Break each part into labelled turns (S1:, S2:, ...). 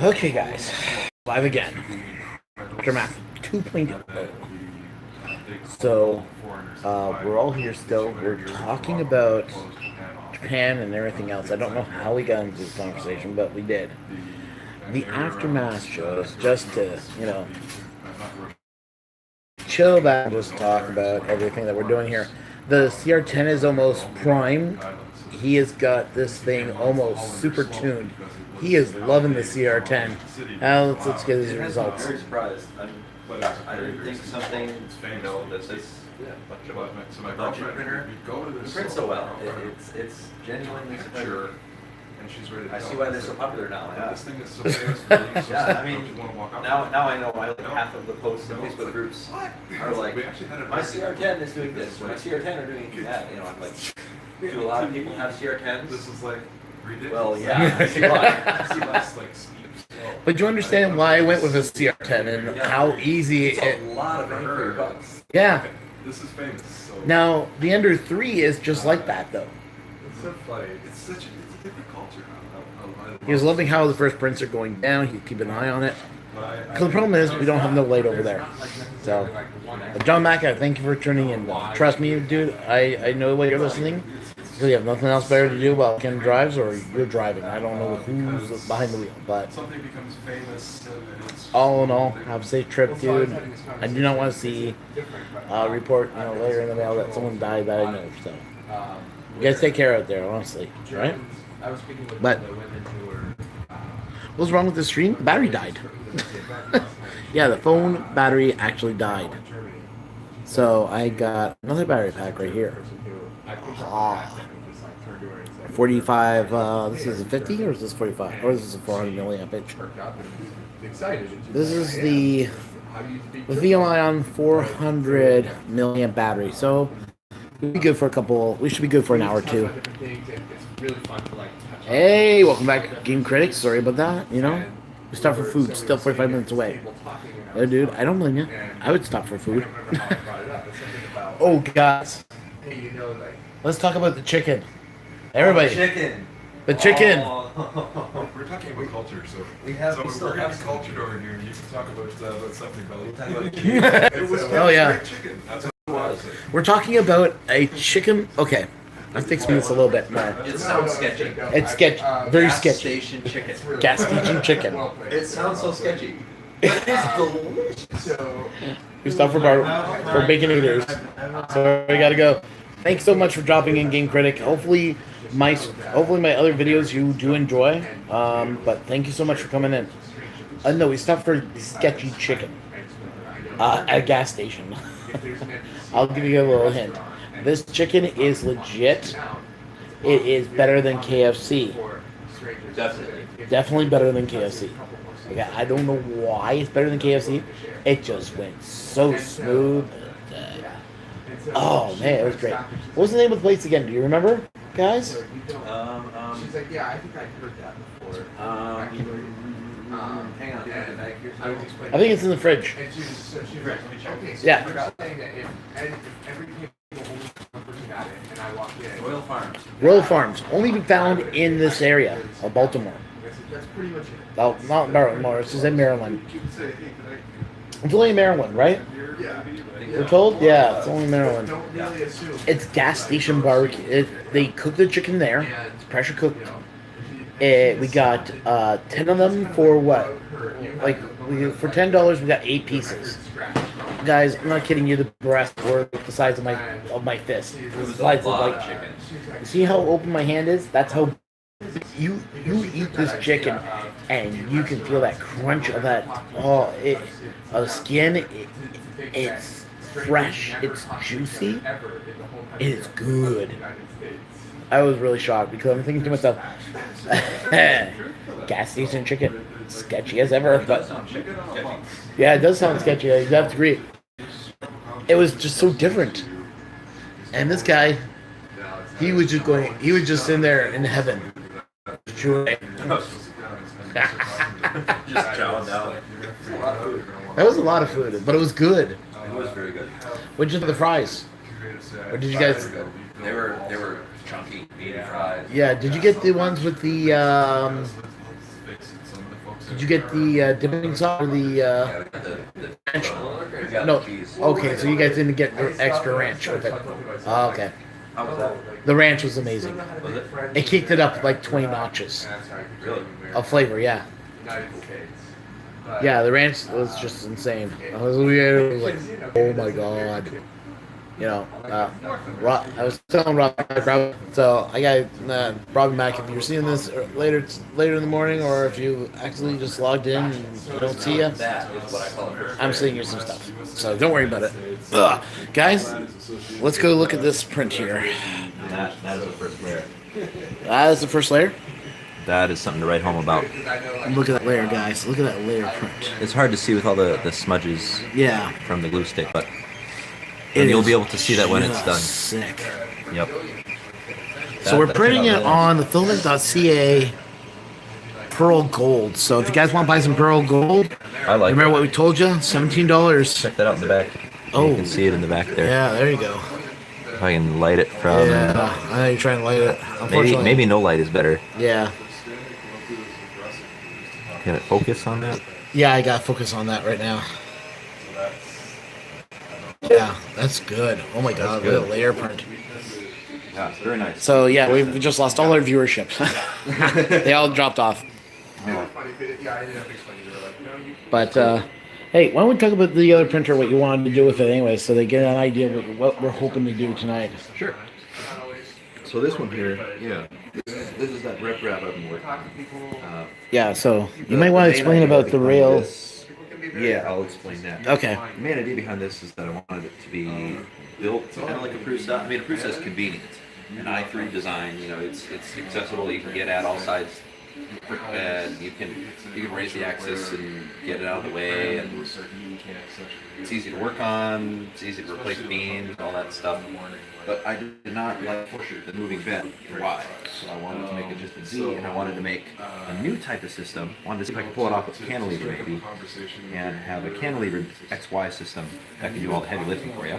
S1: Okay, guys, live again. Aftermath 2.0. So, we're all here still. We're talking about Japan and everything else. I don't know how we got into this conversation, but we did. The Aftermath show is just to, chill back and just talk about everything that we're doing here. The CR10 is almost prime. He has got this thing almost super tuned. He is loving the CR10. Now let's get his results.
S2: I'm very surprised. I didn't think something, that this budget printer prints so well. It's genuinely surprising. I see why they're so popular now. Yeah.
S3: This thing is so famous.
S2: Yeah, I mean, now I know why like half of the posts in Facebook groups are like, my CR10 is doing this, my CR10 are doing that. I'm like, do a lot of people have CR10s?
S3: This is like ridiculous.
S2: Well, yeah, I see why.
S3: I see less like steep.
S1: But you understand why I went with a CR10 and how easy
S2: it's a lot of bang for your bucks.
S1: Yeah.
S3: This is famous. So
S1: Now the Ender 3 is just like that though.
S3: it's so funny. It's a different culture now.
S1: He was loving how the first prints are going down. He'd keep an eye on it. Because the problem is we don't have no light over there. So, but John Mack, I thank you for tuning in. Trust me, dude. I know what you're listening. So you have nothing else better to do while Ken drives or you're driving. I don't know who's behind the wheel, but
S3: Something becomes famous.
S1: all in all, have a safe trip, dude. I do not want to see a report, later in the mail that someone died that I know. So you guys take care out there, honestly, right? But what's wrong with the stream? The battery died. Yeah, the phone battery actually died. So I got another battery pack right here. 45, this is a 50 or is this 45? Or is this a 400 milliamp inch? This is the lithium-ion 400 milliamp battery. So we'll be good for we should be good for an hour or two. Hey, welcome back, Game Critics. Sorry about that, We stopped for food, still 45 minutes away. Oh, dude, I don't blame you. I would stop for food. Oh, guys. Let's talk about the chicken. Everybody.
S2: Chicken.
S1: The chicken.
S2: Oh.
S3: We're talking about culture, so
S2: We still
S3: we're
S2: have
S3: getting cultured over here. You can talk about something about
S2: It
S3: was
S1: Oh, yeah.
S3: great chicken. That's what it was.
S1: We're talking about a chicken. Okay, I'm fixing this a little bit more.
S2: It sounds sketchy.
S1: It's sketchy. Very
S2: Gas
S1: sketchy.
S2: station chicken.
S1: Gas station chicken.
S2: It sounds so sketchy. But it's delicious.
S1: We stopped for bacon eaters. So we gotta go. Thanks so much for dropping in, Game Critic. Hopefully my other videos you do enjoy. But thank you so much for coming in. No, we stopped for sketchy chicken at a gas station. I'll give you a little hint. This chicken is legit. It is better than KFC. Definitely better than KFC. Okay, I don't know why it's better than KFC. It just went so smooth. Oh man, it was great. What was the name of the place again? Do you remember, guys?
S2: She's like, yeah, I think I heard that before. Hang on.
S1: I think it's in the fridge. Yeah.
S2: Royal Farms.
S1: Royal Farms, only be found in this area of Baltimore. Oh, not Baltimore. It's just in Maryland. It's only in Maryland, right? We're told? Yeah, it's only Maryland. It's gas station barbecue. They cook the chicken there. It's pressure cooked. We got 10 of them for what? For $10, we got 8 pieces. Guys, I'm not kidding you. The breasts were the size of my fist. The size of
S2: chicken.
S1: You see how open my hand is? That's how you eat this chicken, and you can feel that crunch of that. Skin. It's fresh. It's juicy. It is good. I was really shocked because I'm thinking to myself, gas station chicken, sketchy as ever. But yeah, it does sound sketchy. You have to agree. It was just so different. And this guy, he was just in there in heaven.
S2: Just chowing down.
S1: That was a lot of food, but it was good.
S2: It was very good.
S1: What did you think of the fries? Or did you guys?
S2: They were chunky, meaty fries.
S1: Yeah. Did you get the ones with the Did you get the dipping sauce or the ranch? No. Okay, so you guys didn't get the extra ranch with it. Oh, okay.
S2: How was that?
S1: The ranch was amazing.
S2: Was it?
S1: It kicked it up like 20 notches
S2: Really?
S1: of flavor. Yeah. Yeah, the ranch was just insane. I was like, oh my god. You know, I was telling Rob, so I got Rob Mac. If you're seeing this later in the morning, or if you actually just logged in and I don't see you,
S2: That is what I call it.
S1: I'm sending you some stuff. So don't worry about it. Ugh. Guys, let's go look at this print here.
S2: That is the first layer.
S1: That is the first layer.
S2: That is something to write home about.
S1: Look at that layer, guys. Look at that layer print.
S2: It's hard to see with all the smudges
S1: Yeah.
S2: from the glue stick, but and you'll be able to see that when it's done.
S1: Sick.
S2: Yep.
S1: So we're printing it on the filament.ca Pearl Gold. So if you guys want to buy some Pearl Gold,
S2: I like
S1: remember
S2: it.
S1: what we told you? $17.
S2: Check that out in the back.
S1: Oh.
S2: You can see it in the back there.
S1: Yeah, there you go.
S2: If I can light it from...
S1: Yeah, I know you're trying to light it. Unfortunately,
S2: Maybe no light is better.
S1: Yeah.
S2: Can it focus on that?
S1: Yeah, I got focus on that right now. Yeah, that's good. Oh my god,
S2: good.
S1: what a layer print.
S2: Yeah, it's very nice.
S1: So yeah, we just lost all our viewership. They all dropped off. But hey, why don't we talk about the other printer, what you wanted to do with it anyway, so they get an idea of what we're hoping to do tonight.
S2: Sure. So this one here, yeah, this is that rep wrap I've been working on.
S1: Yeah, so you might want to explain about the rail.
S2: Yeah, I'll explain that.
S1: Okay.
S2: The main idea behind this is that I wanted it to be built kind of like a Prusa. I mean, a Prusa is convenient. An i3 design, you know, it's accessible. You can get at all sides, and you can raise the axis and get it out of the way, and it's easy to work on. It's easy to replace beams, all that stuff. But I did not like the moving bed Y, so I wanted to make it just a Z, and I wanted to make a new type of system. Wanted to see if I could pull it off with a cantilever maybe, and have a cantilevered XY system that can do all the heavy lifting for you,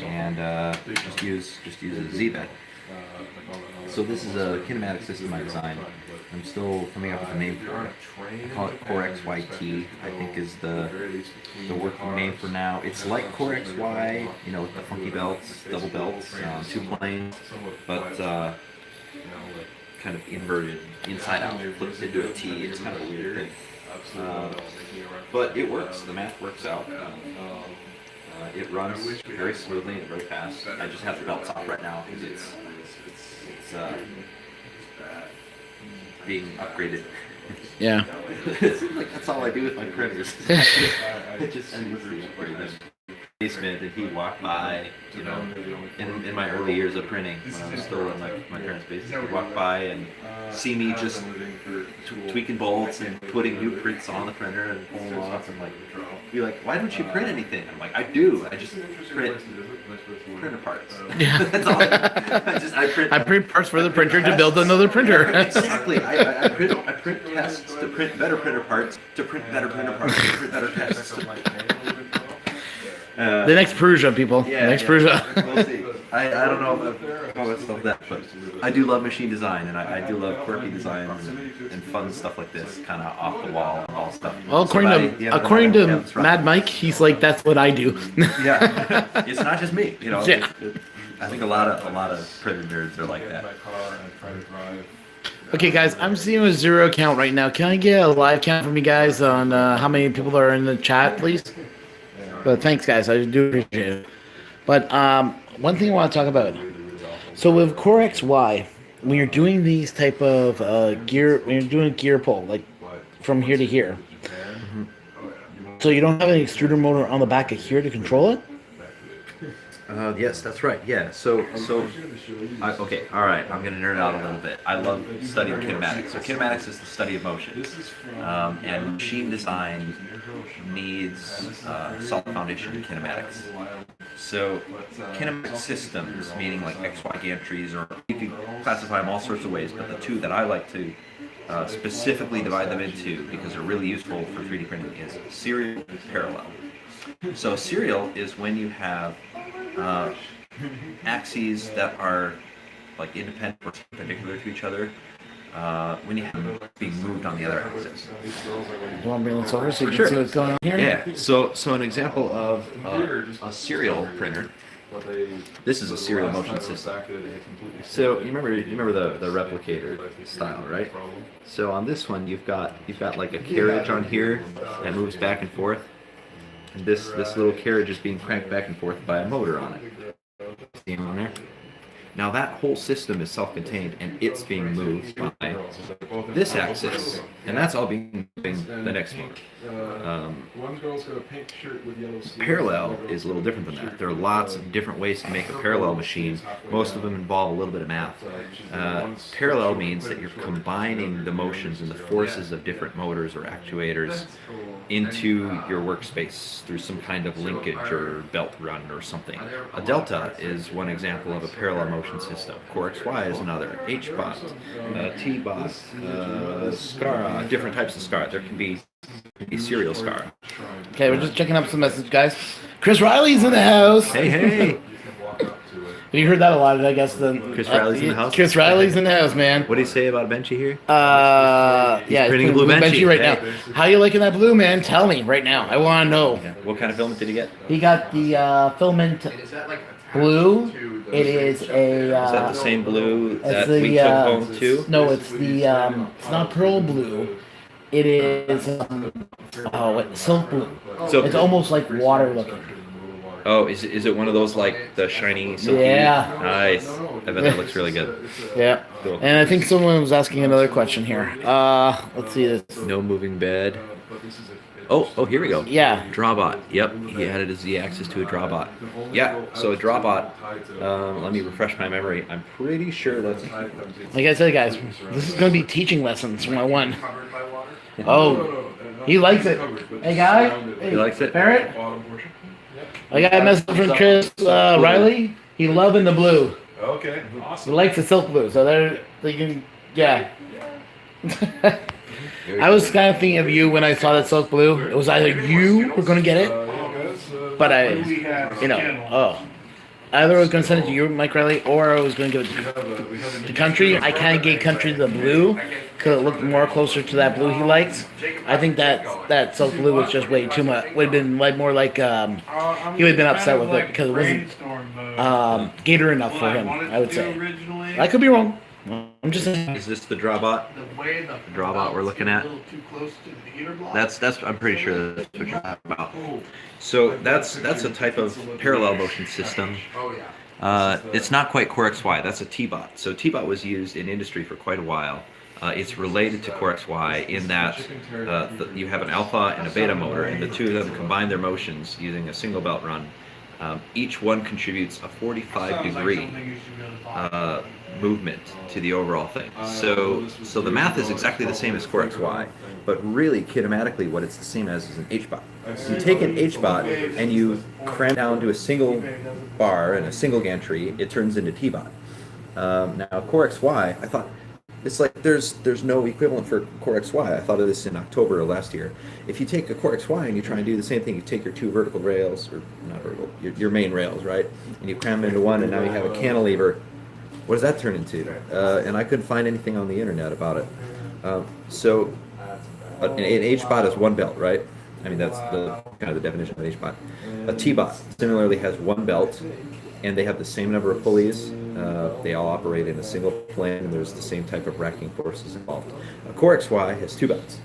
S2: and just use a Z bed. So this is a kinematic system I designed. I'm still coming up with a name for it. I call it Core XYT, I think is the working name for now. It's like Core XY, you know, with the funky belts, double belts, 2 planes, but kind of inverted, inside out, flipped into a T. It's kind of a weird thing. But it works, the math works out. It runs very smoothly and very fast. I just have the belts off right now because it's being upgraded.
S1: Yeah.
S2: Like that's all I do with my printers. I just endlessly upgrade them. Basement, and he'd walk by, you know, in my early years of printing, when I was still in my parents' basement, he'd walk by and see me just tweaking bolts and putting new prints on the printer and pulling off and like, be like, why don't you print anything? I'm like, I do. I just print printer parts.
S1: Yeah.
S2: That's all. I
S1: print parts for the printer to build another printer.
S2: Exactly. I print tests to print better printer parts, to print better printer parts, to print better tests.
S1: The next Prusa, people.
S2: Yeah,
S1: next
S2: yeah.
S1: Prusa.
S2: We'll see. I don't know if I've call myself that, but I do love machine design, and I do love quirky designs and fun stuff like this, kind of off the wall and all stuff.
S1: Well, according to Mad Mike, he's like, that's what I do.
S2: Yeah, it's not just me, you know.
S1: Yeah.
S2: I think a lot of printer nerds are like that.
S1: Okay, guys, I'm seeing a 0 count right now. Can I get a live count from you guys on how many people are in the chat, please? But thanks, guys. I do appreciate it. But one thing I want to talk about. So with Core XY, when you're doing these type of gear, when you're doing gear pull, like from here to here, so you don't have an extruder motor on the back of here to control it?
S2: Yes, that's right. Yeah. So, okay. All right. I'm gonna nerd out a little bit. I love studying kinematics. So kinematics is the study of motion, and machine design needs solid foundation in kinematics. So kinematic systems, meaning like XY gantries, or you can classify them all sorts of ways, but the two that I like to specifically divide them into, because they're really useful for 3D printing, is serial and parallel. So serial is when you have axes that are like independent or perpendicular to each other,
S4: when you have it being moved on the other axis.
S1: You want to bring this over so you can
S4: Sure.
S1: see what's going on here?
S4: Yeah. So an example of a serial printer. This is a serial motion system. So you remember the replicator style, right? So on this one, you've got like a carriage on here that moves back and forth, and this little carriage is being cranked back and forth by a motor on it. See it on there? Now that whole system is self-contained, and it's being moved by this axis, and that's all being moving the next one. Parallel is a little different than that. There are lots of different ways to make a parallel machine. Most of them involve a little bit of math. Parallel means that you're combining the motions and the forces of different motors or actuators into your workspace through some kind of linkage or belt run or something. A delta is one example of a parallel motion system. Core XY is another. H-bot, T-bot, SCARA, different types of SCARA. There can be serial SCARA.
S1: Okay, we're just checking up some message, guys. Chris Riley's in the house.
S4: Hey!
S1: You heard that a lot, I guess. Then
S4: Chris Riley's in the house?
S1: Chris Riley's in the house, man.
S4: What do you say about Benchy here?
S1: Yeah,
S4: He's printing a blue Benchy
S1: right
S4: hey.
S1: now. How you liking that blue, man? Tell me right now. I want to know.
S4: Yeah. What kind of filament did he get?
S1: He got the filament blue. It is a.
S4: Is that the same blue that
S1: the,
S4: we took home too?
S1: No, it's the. It's not pearl blue. It is. Silk blue.
S4: So
S1: It's almost like water looking.
S4: Oh, is it one of those like the shiny silky?
S1: Yeah.
S4: Nice. I bet that looks really good.
S1: Yeah.
S4: Cool.
S1: And I think someone was asking another question here. Let's see this.
S4: No moving bed. Oh, here we go.
S1: Yeah.
S4: Drawbot. Yep, he added a Z-axis to a drawbot. Yeah, so a drawbot, let me refresh my memory. I'm pretty sure that's...
S1: Like I said, guys, this is going to be teaching lessons 101. Oh, he likes it. Hey, guy. Hey,
S4: He likes it?
S1: Parrot. I got a message from Chris Riley. He loving the blue.
S3: Okay,
S1: He
S3: awesome.
S1: likes the silk blue. So they're thinking, yeah. I was kind of thinking of you when I saw that silk blue. It was either you were going to get it, but either I was going to send it to you, Mike Riley, or I was going to give it to Country. I kind of gave Country the blue because it looked more closer to that blue he likes. I think that silk blue was just way too much. Would have been like more like he would have been upset with it because it wasn't gator enough for him. I would say. I could be wrong. I'm just saying.
S4: Is this the drawbot? The drawbot we're looking at? That's. I'm pretty sure that's what you're talking about. So that's a type of parallel motion system. It's not quite Core XY. That's a T-bot. So T-bot was used in industry for quite a while. It's related to Core XY in that you have an alpha and a beta motor, and the two of them combine their motions using a single belt run. Each one contributes a 45-degree movement to the overall thing. So the math is exactly the same as Core XY, but really kinematically what it's the same as is an H-bot. You take an H-bot and you cram down to a single bar and a single gantry, it turns into T-bot. Now Core XY, I thought, it's like there's no equivalent for Core XY. I thought of this in October of last year. If you take a Core XY and you try and do the same thing, you take your two vertical rails, or not vertical, your main rails, right? And you cram them into one, and now you have a cantilever. What does that turn into? And I couldn't find anything on the internet about it. So an H-bot is one belt, right? I mean, that's the kind of the definition of an H-bot. A T-bot similarly has one belt, and they have the same number of pulleys. They all operate in a single plane, and there's the same type of racking forces involved. A Core XY has two belts,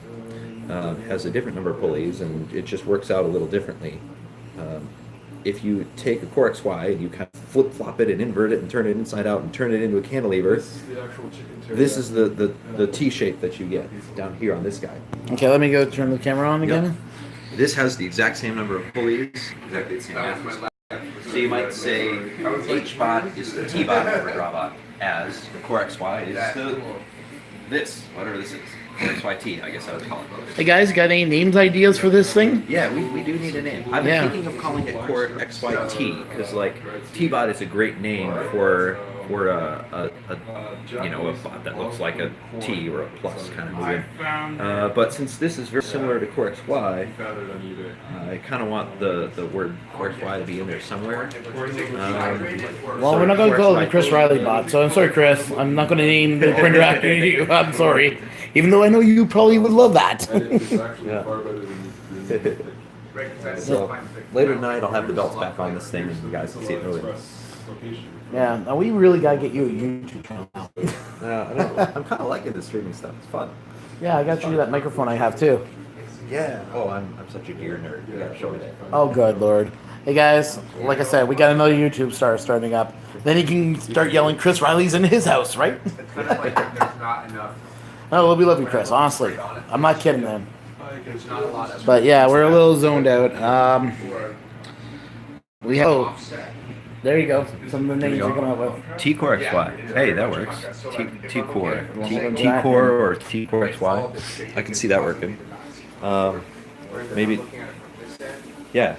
S4: has a different number of pulleys, and it just works out a little differently. If you take a Core XY and you kind of flip-flop it and invert it and turn it inside out and turn it into a cantilever, this is the T shape that you get down here on this guy.
S1: Okay, let me go turn the camera on again.
S4: Yep. This has the exact same number of pulleys, exactly the same math. So you might say H-bot is the T-bot or drawbot, as the Core XY is this, whatever this is. Core XYT, I guess I would call it.
S1: Hey guys, got any names ideas for this thing?
S4: Yeah, we do need a name. I've been thinking of calling it Core XYT, because like T-bot is a great name for or a bot that looks like a T or a plus kind of moving. But since this is very similar to Core XY, I kind of want the word Core XY to be in there somewhere.
S1: Well, we're not going to call it the Chris Riley bot, so I'm sorry, Chris. I'm not going to name the printer after you. I'm sorry. Even though I know you probably would love that.
S4: So later tonight, I'll have the belts back on this thing, and you guys can see it earlier.
S1: Yeah, now we really got to get you a YouTube channel now.
S4: I'm kind of liking the streaming stuff. It's fun.
S1: Yeah, I got you that microphone I have too.
S4: Yeah. Oh, I'm such a gear nerd. You gotta show me that.
S1: Oh, good Lord. Hey guys, like I said, we got another YouTube star starting up. Then he can start yelling Chris Riley's in his house, right?
S3: There's not enough.
S1: Oh, we love you, Chris. Honestly, I'm not kidding, man.
S3: There's not a lot of.
S1: But yeah, we're a little zoned out. We have. Oh, there you go. Some of the names you're coming up with.
S4: T-Core XY. Hey, that works. T-Core. T-Core or T-Core XY. I can see that working. Maybe. Yeah.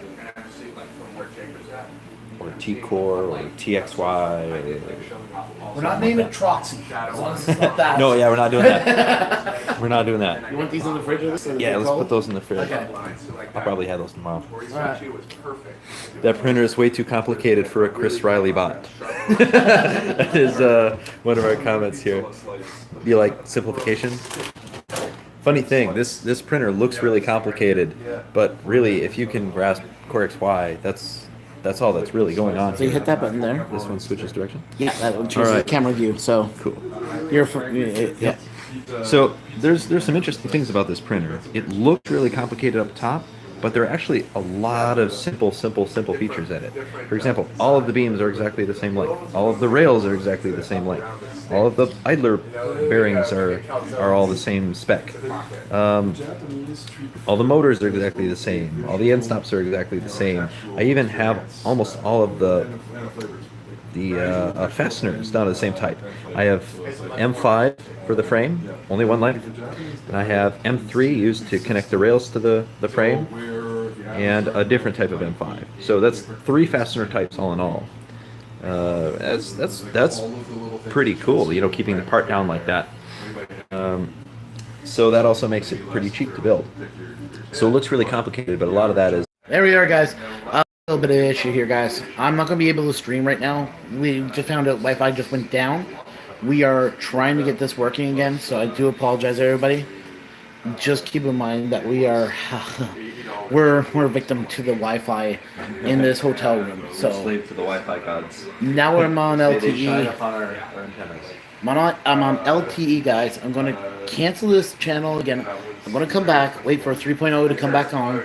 S4: Or T-Core or TXY.
S1: We're not naming it Trotsy. As long as it's not that.
S4: No, yeah, we're not doing that. We're not doing that.
S1: You want these in the fridge?
S4: Yeah, let's put those in the fridge.
S1: Okay.
S4: I'll probably have those tomorrow.
S1: Alright.
S4: That printer is way too complicated for a Chris Riley bot. That is one of our comments here. You like simplification? Funny thing, this printer looks really complicated, but really, if you can grasp Core XY, that's all that's really going on.
S1: So you hit that button there.
S4: This one switches direction?
S1: Yeah, that one changes the camera view. So
S4: Cool.
S1: yeah.
S4: So there's some interesting things about this printer. It looks really complicated up top, but there are actually a lot of simple features at it. For example, all of the beams are exactly the same length. All of the rails are exactly the same length. All of the idler bearings are all the same spec. All the motors are exactly the same. All the end stops are exactly the same. I even have almost all of the fasteners down to the same type. I have M5 for the frame, only one length, and I have M3 used to connect the rails to the frame, and a different type of M5. So that's 3 fastener types all in all. That's pretty cool, keeping the part down like that. So that also makes it pretty cheap to build. So it looks really complicated, but a lot of that is.
S1: There we are, guys. A little bit of an issue here, guys. I'm not going to be able to stream right now. We just found out Wi-Fi just went down. We are trying to get this working again, so I do apologize, everybody. Just keep in mind that we are we're a victim to the Wi-Fi in this hotel room. So
S4: Slave to the Wi-Fi gods.
S1: now I'm on
S4: They shine
S1: LTE.
S4: upon our antennas.
S1: I'm on LTE, guys. I'm going to cancel this channel again. I'm going to come back, wait for 3.0 to come back on,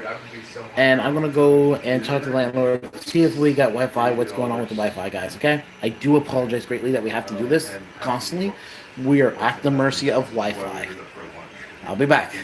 S1: and I'm going to go and talk to the landlord, see if we got Wi-Fi, what's going on with the Wi-Fi, guys, okay? I do apologize greatly that we have to do this constantly. We are at the mercy of Wi-Fi. I'll be back.